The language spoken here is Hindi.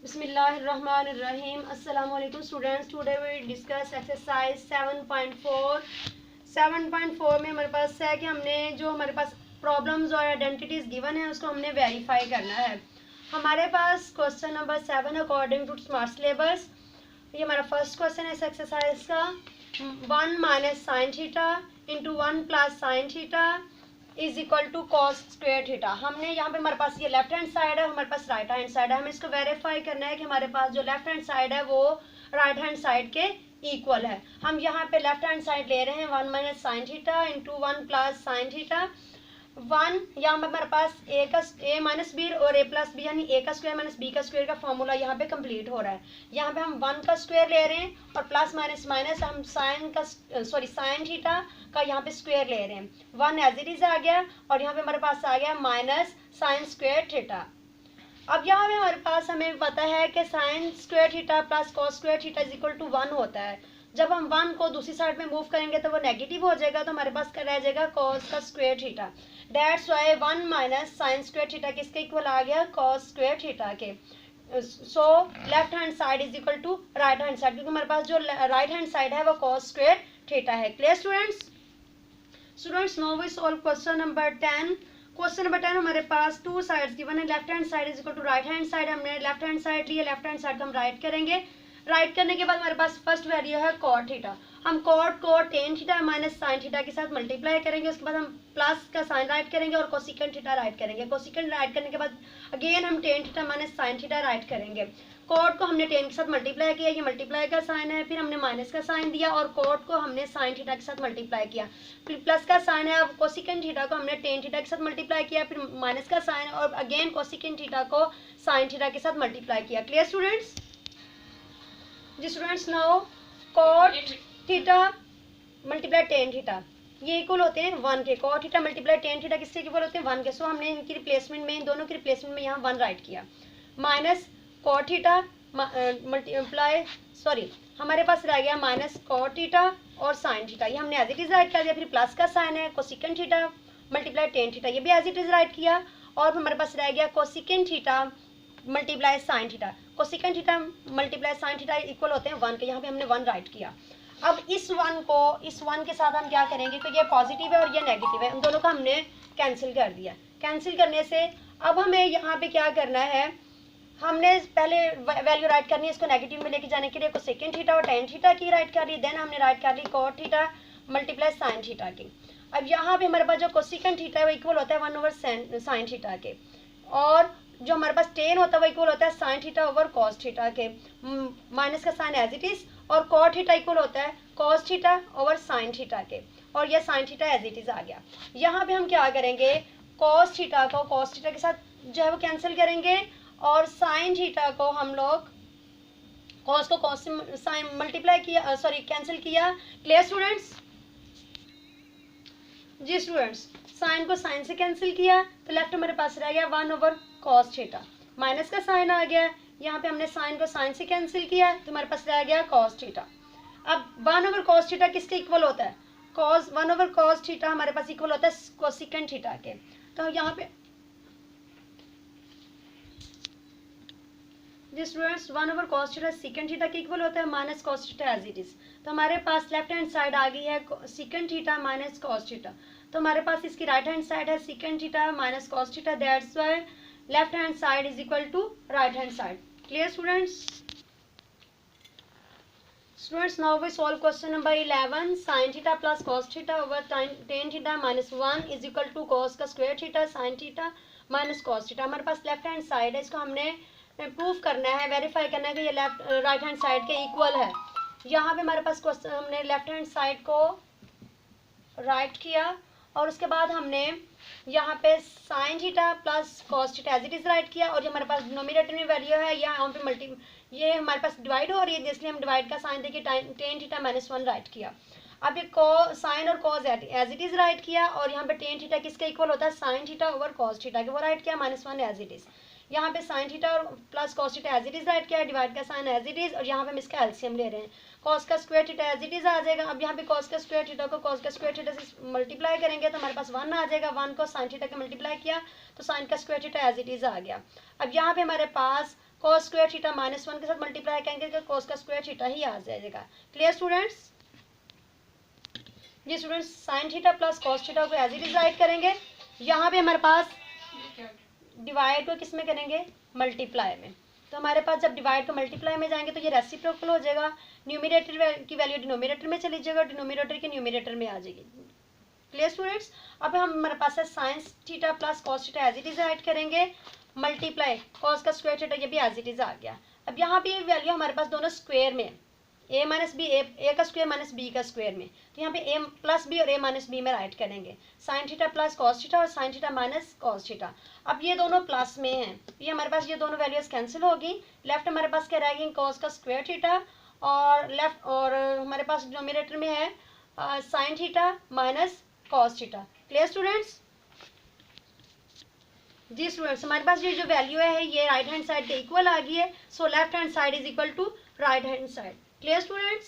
बिस्मिल्लाहिर्रहमानिर्रहीम। अस्सलामुअलैकुम students, today we discuss exercise 7.4। 7.4 में हमारे पास है कि हमने जो हमारे पास प्रॉब्लम्स और आइडेंटिटीज गिवन है उसको हमने वेरीफाई करना है। हमारे पास question number 7 according to smart syllabus, ये हमारा फर्स्ट क्वेश्चन है इस एक्सरसाइज का। 1 minus sine theta into 1 plus sine theta is equal to cos square theta. हमने यहाँ पे हमारे पास ये लेफ्ट हैंड साइड है, हमारे पास राइट हैंड साइड है। हमें इसको वेरीफाई करना है कि हमारे पास जो लेफ्ट हैंड साइड है वो राइट हैंड साइड के इक्वल है। हम यहाँ पे लेफ्ट हैंड साइड ले रहे हैं 1 minus sine theta into 1 plus sine theta. 1 यहाँ पे हमारे पास ए माइनस बी और ए प्लस बी यानी ए का स्क्वायर माइनस बी का स्क्वायर का फॉर्मूला यहाँ पे कंप्लीट हो रहा है। यहाँ पे हम 1 का स्क्वायर ले रहे हैं और प्लस माइनस माइनस हम साइन थीटा का यहाँ पे स्क्वायर ले रहे हैं। 1 एज इट इज आ गया और यहाँ पे हमारे पास आ गया माइनस साइन स्क्वायर थीटा। अब यहाँ पे हमारे पास हमें पता है कि sine square theta plus cos square theta is equal to 1 होता है। जब हम 1 को दूसरी साइड में मूव करेंगे तो वो नेगेटिव हो जाएगा, तो हमारे पास क्या रह जाएगा कॉस का square theta. That's why 1 minus sine square theta किसके इक्वल आ गया कॉस स्क्वायर थीटा के। So left hand side is equal to right hand side, क्योंकि हमारे पास जो राइट हैंड साइड है वो कॉस स्क्वायर थीटा है। Clear students now we solve question number 10। Question number 10 हमारे पास टू साइड्स गिवन है। Left hand side is equal to right hand side. हमने लेफ्ट हैंड साइड लिया, लेफ्ट हैंड साइड को हम राइट करेंगे। राइट करने के बाद हमारे पास फर्स्ट वैल्यू है कॉट थीटा। हम कॉट को ten theta minus sine theta के साथ मल्टीप्लाई करेंगे। उसके बाद हम प्लस का साइन राइट करेंगे और कोसिकेंट थीटा राइट करेंगे। कोसिकेंट राइट करने के बाद अगेन हम ten theta minus sine theta right करेंगे। कॉट को हमने टेन के साथ मल्टीप्लाई किया, ये मल्टीप्लाई का साइन है, फिर हमने माइनस का साइन दिया और कॉट को हमने साइन थीटा के साथ मल्टीप्लाई किया। फिर प्लस का साइन है, अब कोसिकेंट थीटा को हमने टेन थीटा के साथ मल्टीप्लाई किया, फिर माइनस का साइन और अगेन कोसिकेंट थीटा को साइन थीटा के साथ मल्टीप्लाई किया। Clear students? जी students, now cot theta multiply tan theta ये इक्वल होते हैं 1 के। Cot theta multiply tan theta किसके इक्वल होते हैं 1 के। सो हमने इनकी रिप्लेसमेंट में, इन दोनों की रिप्लेसमेंट में यहाँ 1 राइट किया। माइनस कॉट थीटा मल्टीप्लाई हमारे पास रह गया माइनस कॉट थीटा और साइन थीटा, ये हमने एज इट इज राइट कर दिया। फिर प्लस का साइन है cosecant theta multiply tan theta, ये भी एज इट इज राइट किया। और हमारे पास रह गया cosecant theta multiply sine theta. Cosecant theta multiply sine theta equal होते हैं 1 के, यहाँ पे हमने 1 राइट किया। अब इस 1 के साथ हम क्या करेंगे, क्योंकि ये पॉजिटिव है और ये नेगेटिव है, उन दोनों को हमने कैंसिल कर दिया। कैंसिल करने से अब हमें यहाँ पे क्या करना है, हमने पहले वैल्यू राइट करनी है, इसको नेगेटिव में लेके जाने के लिए कोसेकेंड थीटा और टेन थीटा की राइट कर ली। देन हमने राइट कर ली cot theta multiply sine theta की। अब यहाँ पे हमारे पास जो कोसेकेंड थीटा है वो इक्वल होता है 1 ओवर साइन थीटा के, और जो हमारे पास टेन होता है वो इक्वल होता है sine theta over cos theta के। माइनस का साइन एज इट इज, और कॉट थीटा इक्वल होता है cos theta over sine theta के, और यह sine theta as it is आ गया। यहाँ पे हम क्या करेंगे, कॉस थीटा को कॉस थीटा के साथ जो है वो कैंसिल करेंगे, और साइन थीटा को हम लोग कॉस को कॉस से साइन मल्टीप्लाई किया, सॉरी कैंसिल किया। Clear students? जी स्टूडेंट्स, साइन को साइन से कैंसिल किया तो लेफ्ट हमारे पास रह गया 1 ओवर कॉस थीटा। माइनस का साइन आ गया, यहाँ पे हमने साइन को साइन से कैंसिल किया तो हमारे पास रह गया कॉस थीटा। अब 1 ओवर कॉस थीटा किसके इक्वल होता है, कॉस 1 ओवर कॉस थीटा हमारे पास इक्वल होता है कोसिकेंट थीटा के। तो यहाँ पे जी students 1 over cos theta secant theta के इक्वल होता है minus cos theta as it is. तो हमारे पास लेफ्ट हैंड साइड आ गई है secant theta minus cos theta, तो हमारे पास इसकी राइट हैंड साइड है secant theta minus cos theta. That's why left hand side is equal to right hand side. Clear students? Students now we solve question number 11। Sign theta plus cos theta over tan theta minus 1 is equal to cos का square theta sine theta minus cos theta. हमारे पास लेफ्ट हैंड साइड है, इसको हमने प्रूफ करना है, वेरीफाई करना है कि ये राइट हैंड साइड के इक्वल है। यहाँ पे हमारे पास क्वेश्चन, हमने लेफ्ट हैंड साइड को राइट किया और उसके बाद हमने यहाँ पे sine theta plus cos theta as it is write किया, और जो हमारे पास डिनोमिनेटर में वैल्यू है यहाँ पे ये हमारे पास डिवाइड हो रही है, इसलिए हम डिवाइड का साइन देके टेन थीटा माइनस 1 राइट किया। अब ये साइन और cos as it is write किया, और यहाँ पे टेन थीटा किसके इक्वल होता है sine theta over cos theta के, वो राइट किया माइनस 1 एज इट इज। यहाँ पे साइन थीटा और plus cos theta as it is write किया है, डिवाइड का साइन एज इट इज, और यहाँ पे हम इसका एलसीएम ले रहे हैं। कॉस का square theta as it is आ जाएगा। अब यहाँ पे कॉस का स्क्वायर थीटा को कॉस का स्क्वायर थीटा से मल्टीप्लाई करेंगे तो हमारे पास 1 आ जाएगा। 1 को साइन थीटा के मल्टीप्लाई किया तो साइन का square theta as it is आ गया। अब यहाँ पे हमारे पास कॉस स्क्वायर थीटा -1 के साथ मल्टीप्लाई करेंगे तो कॉस का स्क्वायर थीटा ही आ जाएगा। Clear students? जी students, sine theta plus cos theta को एज इट इज राइट करेंगे। यहाँ पे हमारे पास डिवाइड को किस में करेंगे? मल्टीप्लाई में। तो हमारे पास जब डिवाइड को मल्टीप्लाई में जाएंगे तो ये रेसिप्रोकल हो जाएगा, न्यूमिनेटर की वैल्यू डिनोमिनेटर में चली जाएगा, डिनोमिनेटर की न्यूमिनेटर में आ जाएगी। Clear students? अब हम हमारे पास है sine theta plus cos theta as it is write करेंगे, मल्टीप्लाई कॉस का स्क्वायर थीटा, ये भी एज इट इज आ गया। अब यहाँ पे वैल्यू हमारे पास दोनों स्क्वायर में, ए माइनस बी, ए का स्क्वायर माइनस बी का स्क्वायर में, तो यहाँ पे ए प्लस बी और ए माइनस बी में राइट करेंगे, sine theta plus cos theta और sine theta minus cos theta. अब ये दोनों प्लस में हैं, ये हमारे पास ये दोनों वैल्यूज कैंसिल होगी, लेफ्ट हमारे पास क्या रहेगी? कॉस का स्क्वायर थीटा, और लेफ्ट और हमारे पास डिनोमिनेटर में है sine theta minus cos theta. Clear students? जी स्टूडेंट्स, हमारे पास ये जो वैल्यू है ये राइट हैंड साइड के इक्वल आ गई है, so left hand side is equal to right hand side. Clear students?